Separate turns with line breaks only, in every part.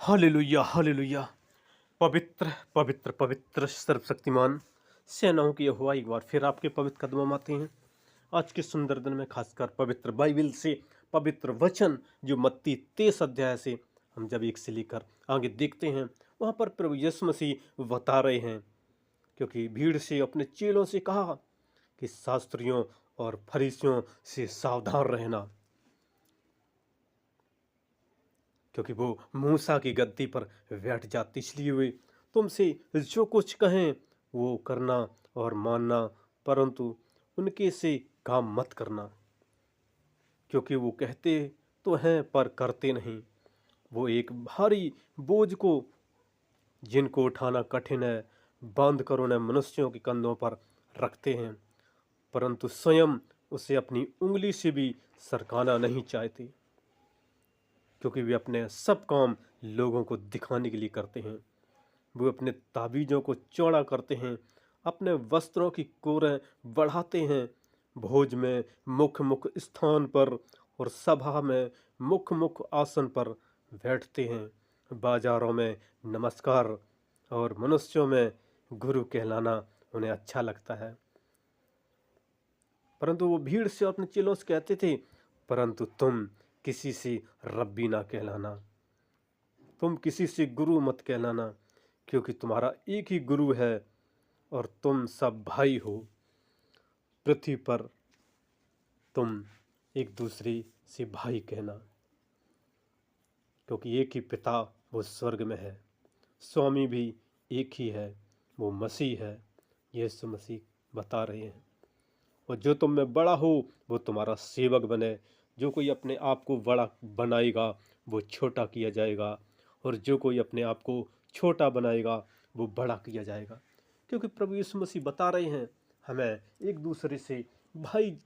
Hallelujah hallelujah. पवित्र पवित्र पवित्र सर्वशक्तिमान सेनाओं की यहोवा एक बार फिर आपके पवित्र कदमों में आते हैं। आज के सुंदर दिन में खासकर पवित्र बाइबल से पवित्र वचन जो मत्ती 23 अध्याय से हम जब एक से लेकर आगे देखते हैं, वहाँ पर प्रभु यीशु मसीह बता रहे हैं, क्योंकि भीड़ से अपने चेलों से कहा कि शास्त्रियों और फरीसियों से सावधान रहना, क्योंकि वो मूसा की गद्दी पर बैठ जाती, इसलिए वे तुमसे जो कुछ कहें वो करना और मानना, परंतु उनके से काम मत करना, क्योंकि वो कहते तो हैं पर करते नहीं। वो एक भारी बोझ को जिनको उठाना कठिन है बांध कर उन्हें मनुष्यों के कंधों पर रखते हैं, परंतु स्वयं उसे अपनी उंगली से भी सरकाना नहीं चाहते, क्योंकि वे अपने सब काम लोगों को दिखाने के लिए करते हैं। वे अपने ताबीज़ों को चौड़ा करते हैं, अपने वस्त्रों की कोरें बढ़ाते हैं, भोज में मुख्य मुख्य स्थान पर और सभा में मुख्य मुख्य आसन पर बैठते हैं, बाजारों में नमस्कार और मनुष्यों में गुरु कहलाना उन्हें अच्छा लगता है। परंतु वो भीड़ से अपने चेलों से कहते थे, परंतु तुम किसी से रब्बी ना कहलाना, तुम किसी से गुरु मत कहलाना, क्योंकि तुम्हारा एक ही गुरु है और तुम सब भाई हो। पृथ्वी पर तुम एक दूसरे से भाई कहना, क्योंकि एक ही पिता वो स्वर्ग में है, स्वामी भी एक ही है, वो मसीह है, यीशु मसीह बता रहे हैं। और जो तुम में बड़ा हो वो तुम्हारा सेवक बने। जो कोई अपने आप को बड़ा बनाएगा वो छोटा किया जाएगा, और जो कोई अपने आप को छोटा बनाएगा वो बड़ा किया जाएगा। क्योंकि प्रभु यीशु मसीह बता रहे हैं हमें एक दूसरे से भाई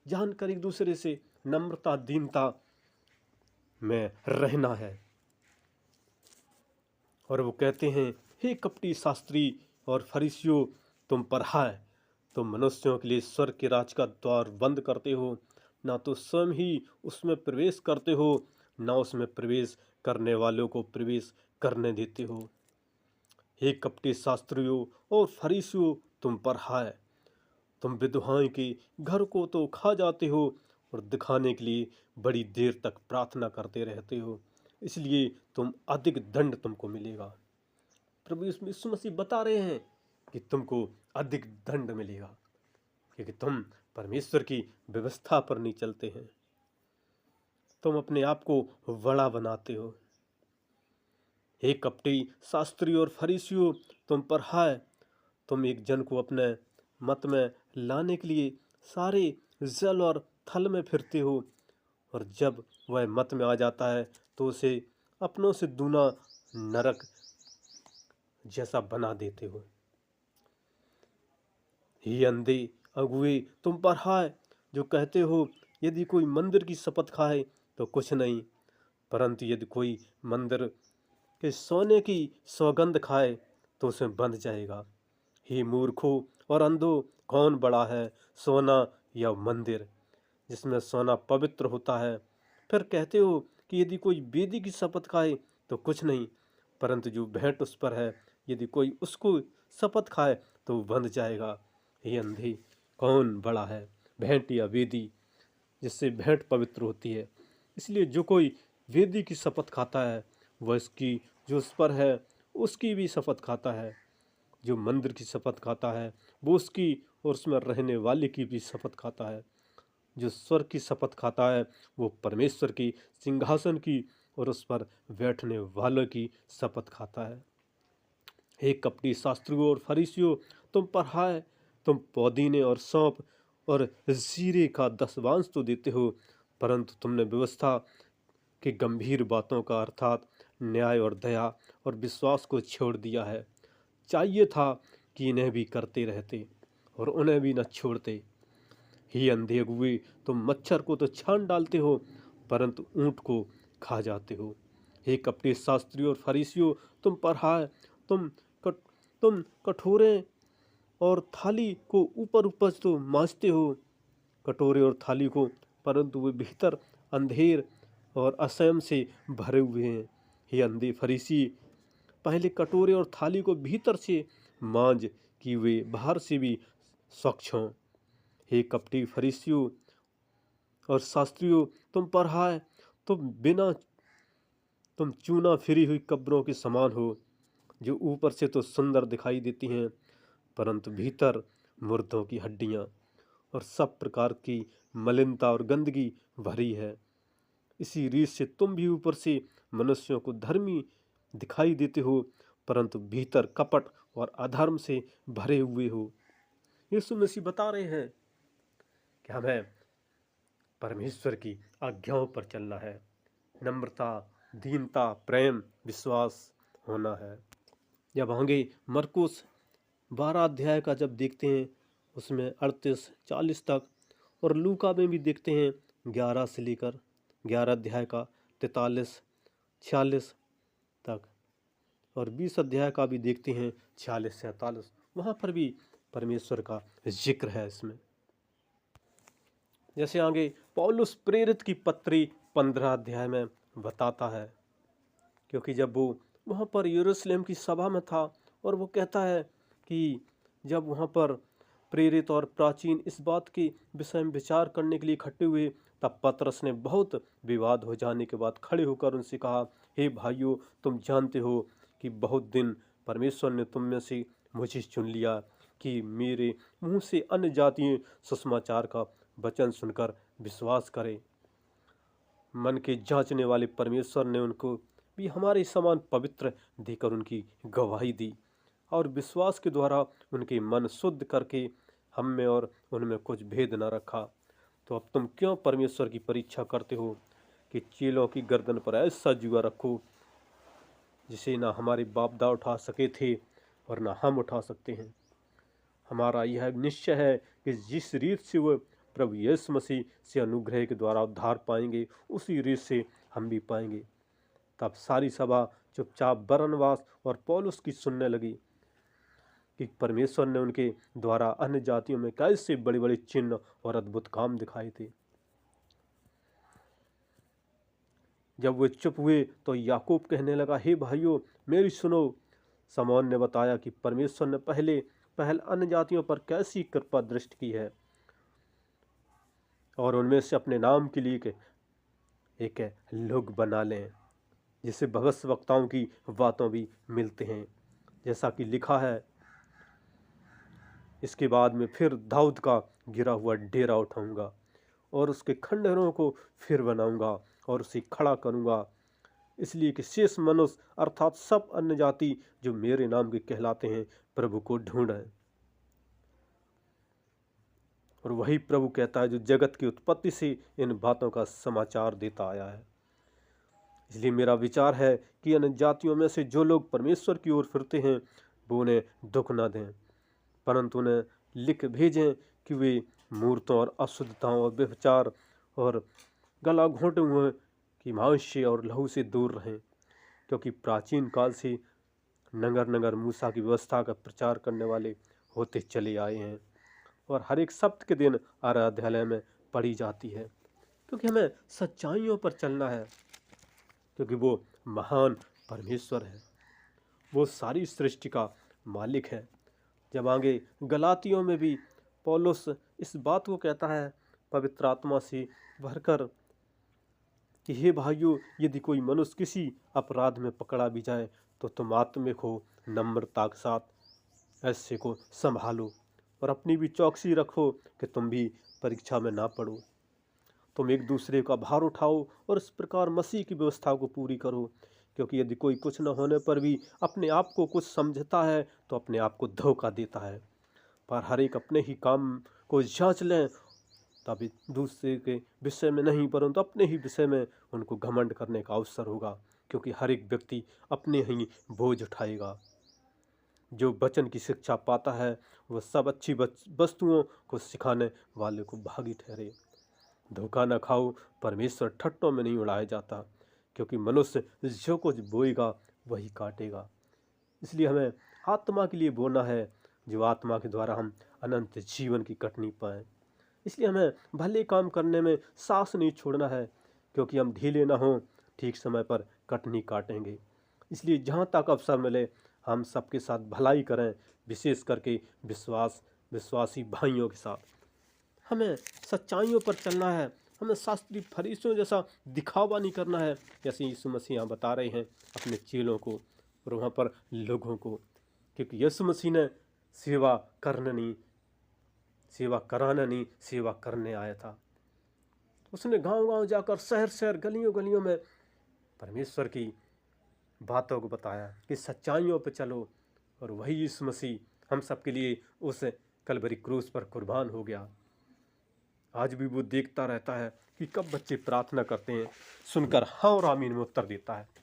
जानकर एक दूसरे से नम्रता दीनता में रहना है। और वो कहते हैं, हे कपटी शास्त्री और फरीसियों, तुम पर हाय, तुम मनुष्यों के लिए स्वर्ग के राज का द्वार बंद करते हो, ना तो स्वयं ही उसमें प्रवेश करते हो, ना उसमें प्रवेश करने वालों को प्रवेश करने देते हो। हे कपटी शास्त्रियों और फरीसियों, तुम पर हाय, तुम विधवाओं के घर को तो खा जाते हो और दिखाने के लिए बड़ी देर तक प्रार्थना करते रहते हो, इसलिए तुम अधिक दंड तुमको मिलेगा। प्रभु यीशु मसीह बता रहे हैं कि तुमको अधिक दंड मिलेगा, क्योंकि तुम परमेश्वर की व्यवस्था पर नहीं चलते हैं, तुम अपने आप को बड़ा बनाते हो। हे कपटी शास्त्री और फरीसियों, तुम पर हाय, तुम एक जन को अपने मत में लाने के लिए सारे जल और थल में फिरते हो, और जब वह मत में आ जाता है तो उसे अपनों से दूना नरक जैसा बना देते हो। हे अंधे अगुए, तुम पर हाय, जो कहते हो यदि कोई मंदिर की शपथ खाए तो कुछ नहीं, परंतु यदि कोई मंदिर के सोने की सौगंध खाए तो उसमें बंध जाएगा। हे मूर्खों और अंधों, कौन बड़ा है, सोना या मंदिर जिसमें सोना पवित्र होता है? फिर कहते हो कि यदि कोई वेदी की शपथ खाए तो कुछ नहीं, परंतु जो भेंट उस पर है यदि कोई उसको शपथ खाए तो वो बंध जाएगा। हे अंधे, कौन बड़ा है, भेंट या वेदी जिससे भेंट पवित्र होती है? इसलिए जो कोई वेदी की शपथ खाता है वह इसकी जो उस पर है उसकी भी शपथ खाता है। जो मंदिर की शपथ खाता है वो उसकी और उसमें रहने वाले की भी शपथ खाता है। जो स्वर्ग की शपथ खाता है वो परमेश्वर की सिंहासन की और उस पर बैठने वालों की शपथ खाता है। हे कपटी शास्त्रियों और फरीसियों, तुम पर हाय, तुम पुदीने और सौंफ और जीरे का दशवांश तो देते हो, परंतु तुमने व्यवस्था की गंभीर बातों का अर्थात न्याय और दया और विश्वास को छोड़ दिया है। चाहिए था कि इन्हें भी करते रहते और उन्हें भी न छोड़ते। हे अंधे अगुए, तुम मच्छर को तो छान डालते हो परंतु ऊंट को खा जाते हो। हे कपटी शास्त्री और फरीसियों, तुम पर हाय, तुम कट, तुम कटोरे और थाली को ऊपर ऊपर तो मांजते हो, कटोरे और थाली को, परंतु वे भीतर अंधेर और असंयम से भरे हुए हैं। हे अंधे फरीसी, पहले कटोरे और थाली को भीतर से मांज कि वे बाहर से भी स्वच्छ हों। हे कपटी फरीसियों और शास्त्रियों, तुम पर हाय, तुम चूना फिरी हुई कब्रों के समान हो, जो ऊपर से तो सुंदर दिखाई देती हैं, परंतु भीतर मुर्दों की हड्डियां और सब प्रकार की मलिनता और गंदगी भरी है। इसी रीत से तुम भी ऊपर से मनुष्यों को धर्मी दिखाई देते हो, परंतु भीतर कपट और अधर्म से भरे हुए हो। यीशु मसीह बता रहे हैं कि हमें परमेश्वर की आज्ञाओं पर चलना है। नम्रता, दीनता, प्रेम, विश्वास होना है। जब आगे मरकुस 12 अध्याय का जब देखते हैं, उसमें 38-40 तक, और लूका में भी देखते हैं 11 से लेकर 11 अध्याय का 43-46 तक, और 20 अध्याय का भी देखते हैं 46 से 48। वहाँ पर भी परमेश्वर का जिक्र है इसमें। जैसे आगे पौलुस प्रेरित की पत्री 15 अध्याय में बताता है, क्योंकि जब वो वहाँ पर यरूशलेम की सभा में था और वो कहता है कि जब वहाँ पर प्रेरित और प्राचीन इस बात के विषय में विचार करने के लिए इकट्ठे हुए, तब पतरस ने बहुत विवाद हो जाने के बाद खड़े होकर उनसे कहा, हे भाइयों, तुम जानते हो कि बहुत दिन परमेश्वर ने तुम में से मुझे चुन लिया कि मेरे मुंह से अन्य जातीय सुसमाचार का वचन सुनकर विश्वास करें। मन के जांचने वाले परमेश्वर ने उनको भी हमारे समान पवित्र देकर उनकी गवाही दी और विश्वास के द्वारा उनके मन शुद्ध करके हम में और उनमें कुछ भेद न रखा। तो अब तुम क्यों परमेश्वर की परीक्षा करते हो कि चेलों की गर्दन पर ऐसा जुआ रखो जिसे ना हमारे बाप दादा उठा सके थे और ना हम उठा सकते हैं। हमारा यह निश्चय है कि जिस रीत से वह प्रभु यीशु मसीह से अनुग्रह के द्वारा उद्धार पाएंगे, उसी रीत से हम भी पाएंगे। तब सारी सभा चुपचाप बरनबास और पौलुस की सुनने लगी कि परमेश्वर ने उनके द्वारा अन्य जातियों में कैसे बड़े बड़े चिन्ह और अद्भुत काम दिखाए थे। जब वे चुप हुए तो याकूब कहने लगा, हे भाइयों, मेरी सुनो। शमौन ने बताया कि परमेश्वर ने पहल अन्य जातियों पर कैसी कृपा दृष्टि की है और उनमें से अपने नाम के लिए एक लोग बना लें, जिससे भविष्यवक्ताओं की बातों भी मिलते हैं, जैसा कि लिखा है, इसके बाद में फिर दाऊद का गिरा हुआ डेरा उठाऊंगा और उसके खंडहरों को फिर बनाऊंगा और उसे खड़ा करूंगा, इसलिए कि शेष मनुष्य अर्थात सब अन्य जाति जो मेरे नाम के कहलाते हैं प्रभु को ढूंढें। और वही प्रभु कहता है जो जगत की उत्पत्ति से इन बातों का समाचार देता आया है। इसलिए मेरा विचार है कि अन्य जातियों में से जो लोग परमेश्वर की ओर फिरते हैं वो उन्हें दुख न दें, परंतु उन्हें लिख भेजें कि वे मूर्तों और अशुद्धताओं और व्यभिचार और गला घोंटे हुए कि मांस और लहू से दूर रहें, क्योंकि प्राचीन काल से नगर नगर मूसा की व्यवस्था का प्रचार करने वाले होते चले आए हैं और हर एक सप्त के दिन आराध्यालय में पढ़ी जाती है, क्योंकि हमें सच्चाइयों पर चलना है, क्योंकि वो महान परमेश्वर है, वो सारी सृष्टि का मालिक है। जब आगे गलातियों में भी पौलुस इस बात को कहता है पवित्र आत्मा से भरकर कि हे भाइयों, यदि कोई मनुष्य किसी अपराध में पकड़ा भी जाए तो तुम आत्मिक हो, नम्रता के साथ ऐसे को संभालो और अपनी भी चौकसी रखो कि तुम भी परीक्षा में ना पड़ो। तुम एक दूसरे का भार उठाओ और इस प्रकार मसीह की व्यवस्था को पूरी करो, क्योंकि यदि कोई कुछ न होने पर भी अपने आप को कुछ समझता है तो अपने आप को धोखा देता है। पर हर एक अपने ही काम को जांच लें, तभी दूसरे के विषय में नहीं परंतु अपने ही विषय में उनको घमंड करने का अवसर होगा, क्योंकि हर एक व्यक्ति अपने ही बोझ उठाएगा। जो वचन की शिक्षा पाता है वह सब अच्छी वस्तुओं को सिखाने वाले को भागी ठहरे। धोखा न खाओ, परमेश्वर ठट्टों में नहीं उड़ाया जाता, क्योंकि मनुष्य जो कुछ बोएगा वही काटेगा। इसलिए हमें आत्मा के लिए बोना है, जो आत्मा के द्वारा हम अनंत जीवन की कटनी पाएं। इसलिए हमें भले काम करने में साहस नहीं छोड़ना है, क्योंकि हम ढीले न हों, ठीक समय पर कटनी काटेंगे। इसलिए जहाँ तक अवसर मिले हम सबके साथ भलाई करें, विशेष करके विश्वासी भाइयों के साथ। हमें सच्चाइयों पर चलना है, हमें शास्त्री फरीसियों जैसा दिखावा नहीं करना है, जैसे यीशु मसीह यहाँ बता रहे हैं अपने चेलों को और वहाँ पर लोगों को। क्योंकि यीशु मसीह ने सेवा कराना नहीं, सेवा करने आया था। उसने गांव-गांव जाकर, शहर-शहर, गलियों-गलियों में परमेश्वर की बातों को बताया कि सच्चाइयों पर चलो। और वही यीशु मसीह हम सबके लिए उस कलवरी क्रूस पर कुर्बान हो गया। आज भी वो देखता रहता है कि कब बच्चे प्रार्थना करते हैं, सुनकर हाँ और आमीन में उत्तर देता है।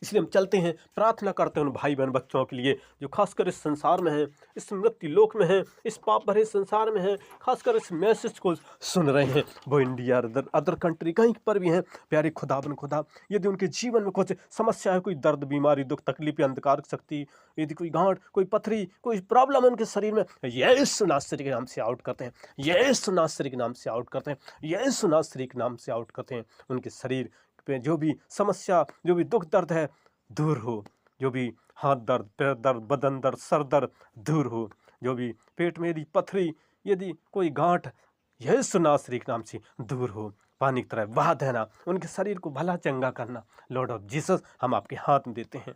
इसलिए हम चलते हैं, प्रार्थना करते हैं उन भाई बहन बच्चों के लिए जो खासकर इस संसार में हैं, इस मृत्यु लोक में हैं, इस पाप भरे संसार में हैं, खासकर इस मैसेज को सुन रहे हैं। वो इंडिया, अदर कंट्री कहीं पर भी हैं। प्यारे खुदा, यदि उनके जीवन में कुछ समस्या है, कोई दर्द, बीमारी, दुख, तकलीफ, अंधकार शक्ति, यदि कोई गांठ, कोई पथरी, कोई प्रॉब्लम है उनके शरीर में, यीशु नासरी के नाम से आउट करते हैं, यीशु नासरी के नाम से आउट करते हैं, यीशु नासरी के नाम से आउट करते हैं। उनके शरीर पे जो भी समस्या, जो भी दुख दर्द है दूर हो, जो भी हाथ दर्द, पैर दर्द, बदन दर्द, सर दर्द दूर हो, जो भी पेट में यदि पथरी, यदि कोई गांठ, यीशु नासरी के नाम से दूर हो। पानी की तरह बहा देना, उनके शरीर को भला चंगा करना। लॉर्ड ऑफ जीसस, हम आपके हाथ में देते हैं।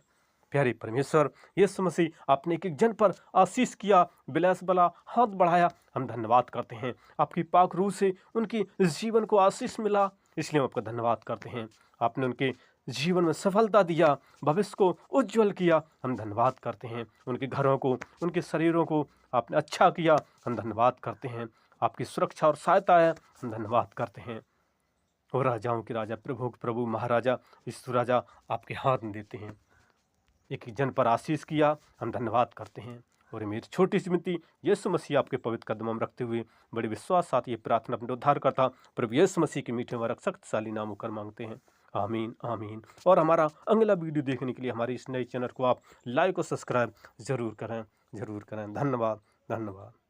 प्यारे परमेश्वर, यीशु मसीह आपने एक जन पर आशीष किया, बिलास वाला हाथ बढ़ाया, हम धन्यवाद करते हैं। आपकी पाक रूह से उनकी जीवन को आशीष मिला, इसलिए हम आपका धन्यवाद करते हैं। आपने उनके जीवन में सफलता दिया, भविष्य को उज्जवल किया, हम धन्यवाद करते हैं। उनके घरों को, उनके शरीरों को आपने अच्छा किया, हम धन्यवाद करते हैं। आपकी सुरक्षा और सहायता है, हम धन्यवाद करते हैं। और राजाओं के राजा, प्रभु के प्रभु, महाराजा यीशु राजा आपके हाथ में देते हैं। एक जन पर आशीष किया, हम धन्यवाद करते हैं। और मेरी छोटी सी विनती यीशु मसीह आपके पवित्र कदमों में रखते हुए बड़े विश्वास साथ ये प्रार्थना अपने उद्धार करता प्रभु यीशु मसीह के मीठे व शक्तिशाली नाम होकर मांगते हैं, आमीन आमीन। और हमारा अगला वीडियो देखने के लिए हमारे इस नए चैनल को आप लाइक और सब्सक्राइब जरूर करें। धन्यवाद।